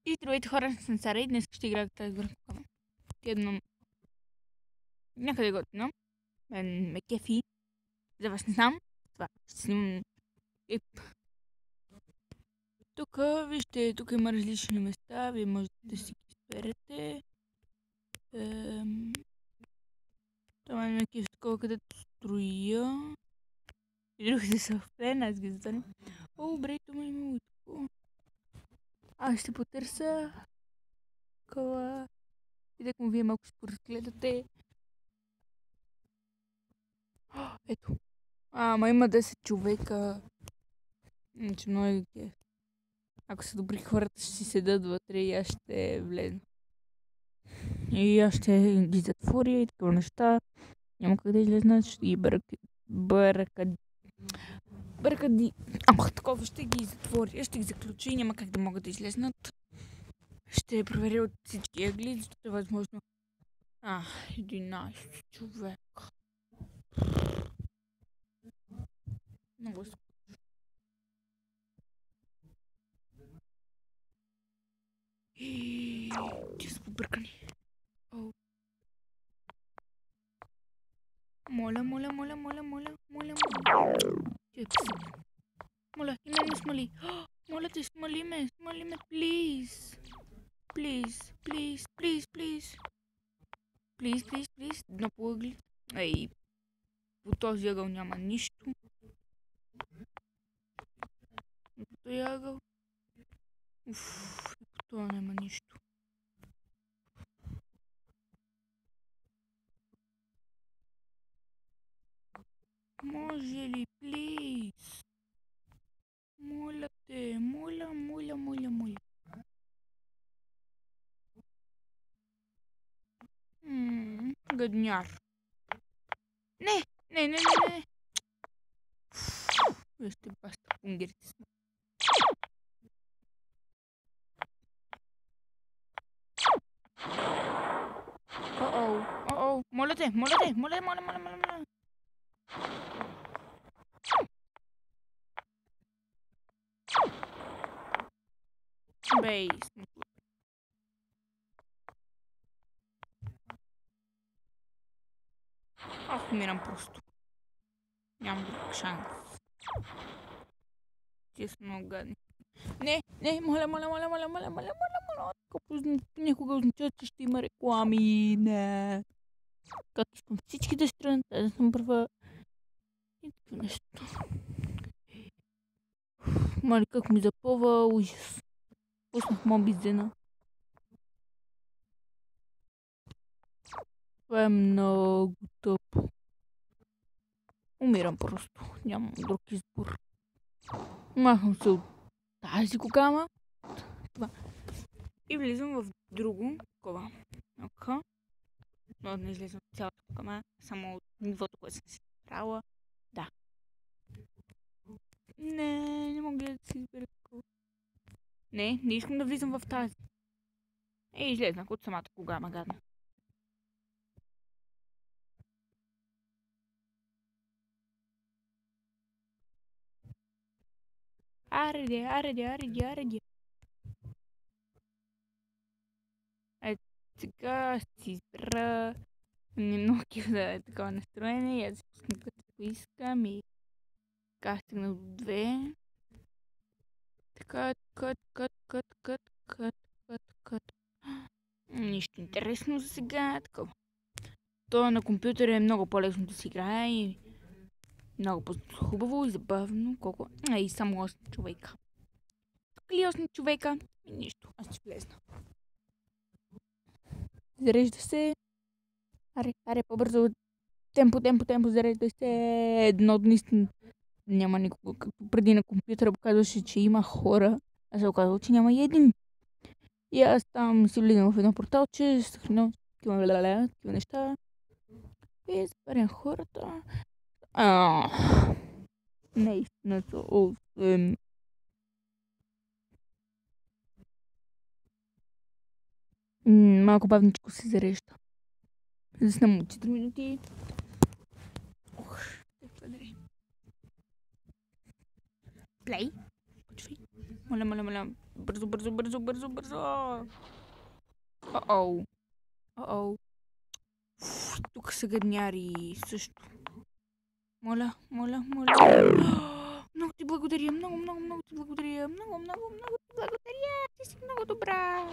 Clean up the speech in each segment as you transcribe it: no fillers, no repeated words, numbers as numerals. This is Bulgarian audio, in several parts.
И здравейте хора, съм Сара и днес ще играя тази игра. Едно някъде готино. Мен ме кефи. За вас не знам. Това ще снимам клип. Тук, вижте, тук има различни места. Вие можете да си ги изберете. Това е на кеф такова, където строя. И другите са в плен, аз ги затворим. О, добре, това има и такова. Аз ще потърся такова. И так му вие малко ще поразгледате. Ето. Ама има 10 човека. Значи много е кеф. Ако са добри хората, ще си седат вътре и аз ще влезна. И аз ще ги затворя и такива неща. Няма как да излезнат, ще ги бъркади. Ама такова ще ги затворя, ще ги заключа и няма как да могат да излезнат. Ще проверя от всички ъгли, защото е възможно. 11 човека. Много скучно. Те са побъркани. Моля. Моля, и мен ме смали. Моля те, смали ме, плиз. Плиз. Едно по ъгли. Ей, по този ъгъл няма нищо. По този ъгъл. По това няма нищо. Може ли, плиз? Моля те, моля. Гадняр. Не. Вие сте баста пунгерите сме. О-оу. Моля те. Бей, аз умирам просто. Нямам друг шанс. Те са много гадни. Не, моля. Някога означава, че ще има реклами. Не. Как искам всички да странят, да съм първа. И такива нещо. Мали, как ми запълва ужас. Пуснах мобизена. Това е много тъпо. Умирам просто. Нямам друг избор. Махам се от тази кокама. Това. И влизам в друго такова. Но не излизам в цялата кокама. Само от нивото, което съм си правила. Да. Не мога да си избера такова. Не искам да влизам в тази. Излезнах от самата кокама, гадна. Ареди. Сега ще си избера много да е такова настроение и аз си пусна като искам и така стигнах до 2. Така, кът. Нищо интересно за сега. Такова. То на компютъра е много по-лесно да си играе и много по-хубаво и забавно. Колко? И само 8 човека. Тук ли 8 човека? Нищо, аз ще влезна. Зарежда се. Аре, по-бързо. Темпо, зарежда се. Едно наистина няма никого. Както преди на компютъра показваше, че има хора. Аз се оказва, че няма и един. И аз там си влизам в едно порталче, съхранявам такива неща. И забарям хората. Наистина са 8. Малко бавничко се зарежда. Заснем от 4 минути. Плей. Моля. бързо, бързо, бързо, бързо, бързо. О-оу. О-оу. Тук са гадняри също. Моля, моля, моля. Много ти благодаря, много, много, много ти благодаря. Много, много, много ти благодаря. Ти си много добра.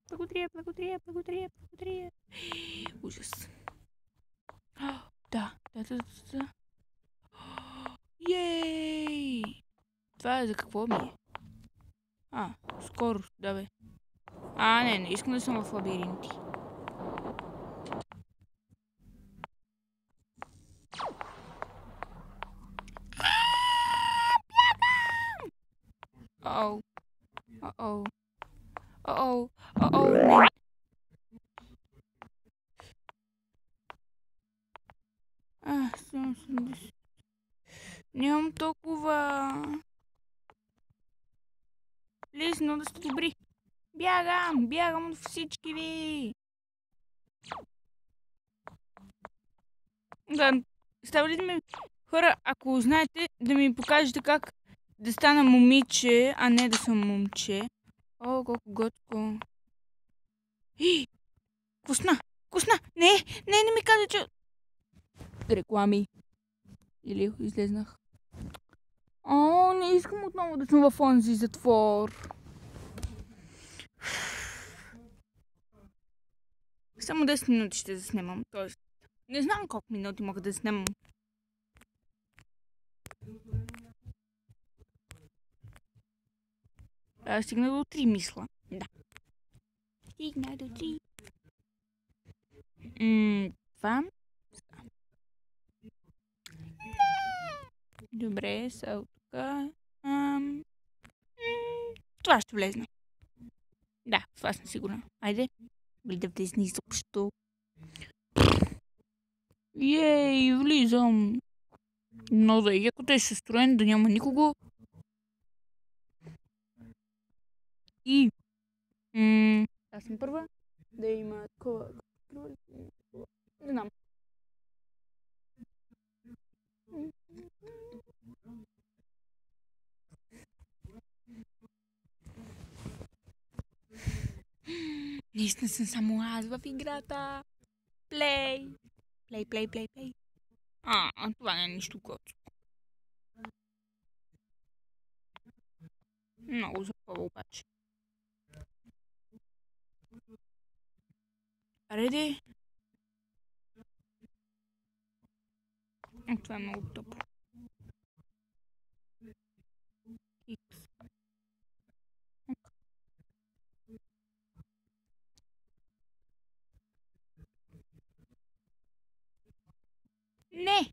Благодаря, благодаря, благодаря, благодаря. Ужас. Да. Ей! Това е за какво ми е? Скоро, да бе. Не искам да съм в лабиринти. О-оу. О-оу. О-оу. О-оу, не. Нямам толкова. Лесно да сте добри. Бягам от всички ви. Да, става ли да ми... Хора, ако знаете, да ми покажете как да стана момиче, а не да съм момче. О, колко готко. Вкусна! Не ми каза, че... Реклами. Или излезнах. Не искам отново да съм в онзи затвор. Само 10 минути ще заснемам. Тоест, не знам колко минути мога да заснемам. Стигна до 3, мисля. Да. Стигна до 3. Това. Добре, са от тук. Това ще влезне. Да, това съм сигурна. Айде. Да влезне изобщо. Ей, влизам. Но да е, ако те ще строен, да няма никого. И... аз съм първа. Да има такова... Не знам. Наистина съм само аз в играта. Плей. Това не е нищо готино. Много запава обаче. Реди? Това е много тъпо. Икс. Не!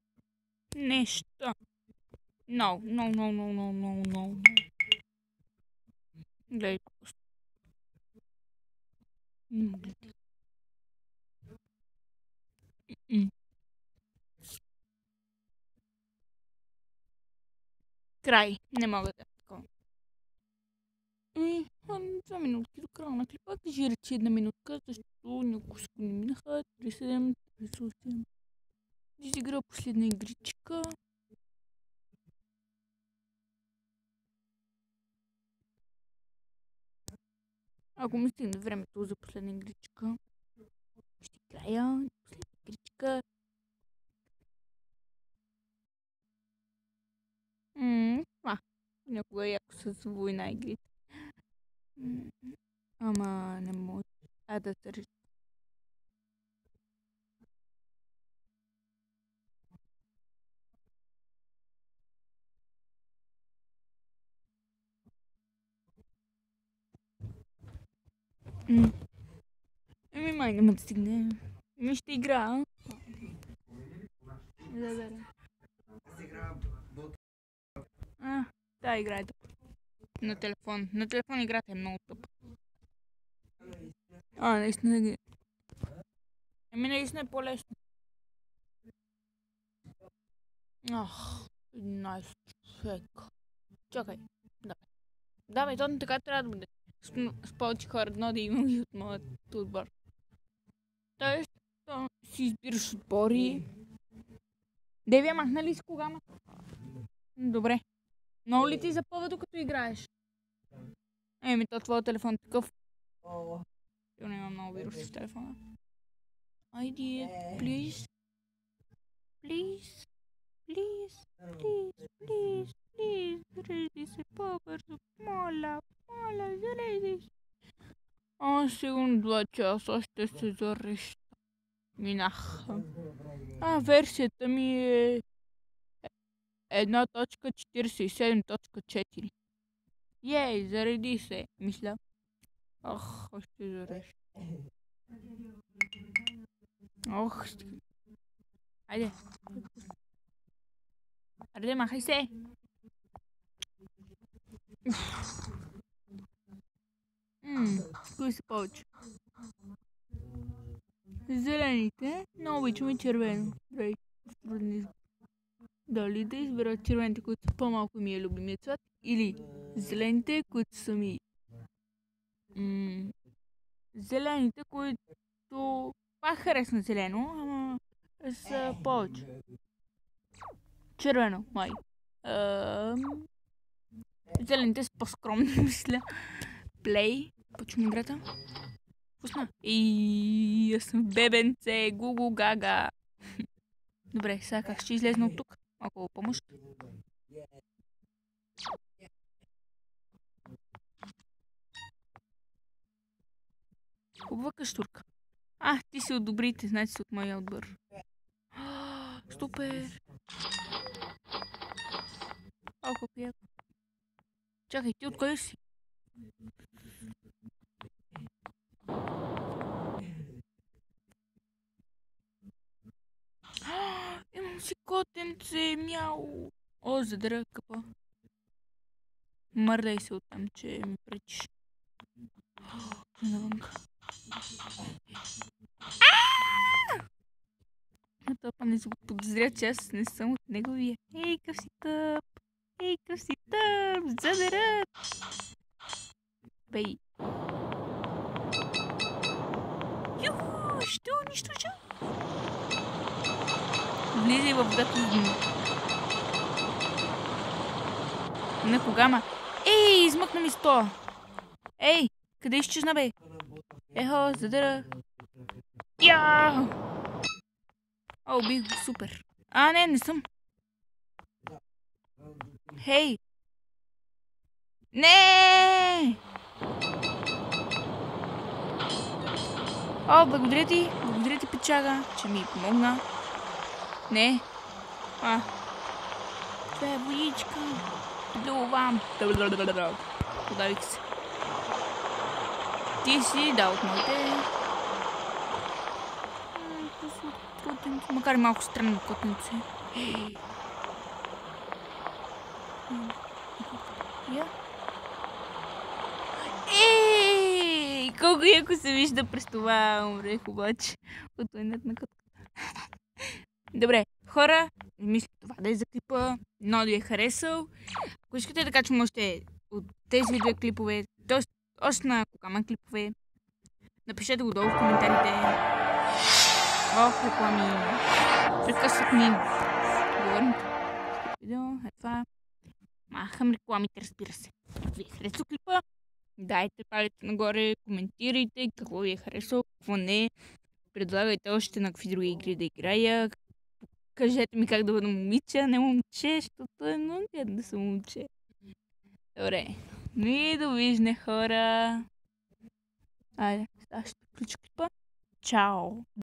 Нещо. No. Гледай просто. Не мога да. Край. Не мога да. 2 минутки до края на клипа. Кажи речи 1 минутка, защото няколко секунди минаха. 37, 38. Изигра последна игричка. Ако ми стигне времето за последна игричка, ще играя последна игричка. Някога е яко с война игрите. Ама не може. Да се реши. Май няма да стигне. Ще игра. Да, играе тъп. На телефон. На телефон играта е много тъп. Наистина ги. Наистина е по-лесно. 11 човек. Чакай. Давай, точно така трябва да бъде. С повече хора едно да имам и от моят отбор. Тоест, си избираш отбори. Вие махнали си кога? Добре. Много ли ти запъва докато играеш? Еми, то твоя телефон такъв. Сигурно има много вируси в телефона. Айде, please. Please. Please. Please. Please. Please. Зарежди се по-бързо. Моля. Моля, зарежди се. Сигурно 2 часа ще се зарежда. Минах. Версията ми е 1.47.4. Ей, зареди се, мисля. Още зарежда. Айде. Айде, махай се. Кои са повече? Зелените, но обичаме червено. Дали да избера червените, които са по-малко ми е любимият цвят, или зелените, които са ми зелените, които пак харесна зелено, ама са повече. Червено, май. Зелените са по-скромни, мисля. Плей. Почвам играта. Пусна. И аз съм бебенце. Гугу гага. Добре, сега как ще излезна от тук? Малко помощ. Хубава каштурка. Ти си от добрите, значи си от моя отбор. Супер! Колко яко. Чакай, ти откъде си? Имам си котенце, мяу. Задра къпа. Мърдай се оттам, че ми пречиш. Навънка. Тъпа не се подозря, че аз не съм от неговия. Ей, къв си тъп! Ей, къв си тъп! Задера! Бей! Юху! Ще унищожа! Влизай в водата с дни. На кога, ма? Ей, измъкна ми 100! Ей, къде изчезна, бе? Ехо, задера! Яу! Убих го, супер. Не съм. Хей! Не! Благодаря ти, печага, че ми помогна. Не. Това е водичка. Плувам. Подавих се. Ти си дал от моите. Макар и малко странно котенце. Колко яко се вижда през това, умрех обаче. От войната на котката. Добре, хора, мисля това да е за клипа. Много ви е харесал. Ако искате да качвам още от тези две клипове, т.е. още на Кокама клипове, напишете го долу в коментарите. Реклами. Прекъсват ми говорното. Видео, това. Махам рекламите, разбира се. Ви е харесал клипа? Дайте палец нагоре, коментирайте какво ви е харесало, какво не. Предлагайте още на какви други игри да играя. Кажете ми как да бъда момиче, а не момче, защото е много гадно да съм момче. Добре. И довиждане, хора. Айде, сега ще включа клипа. Чао!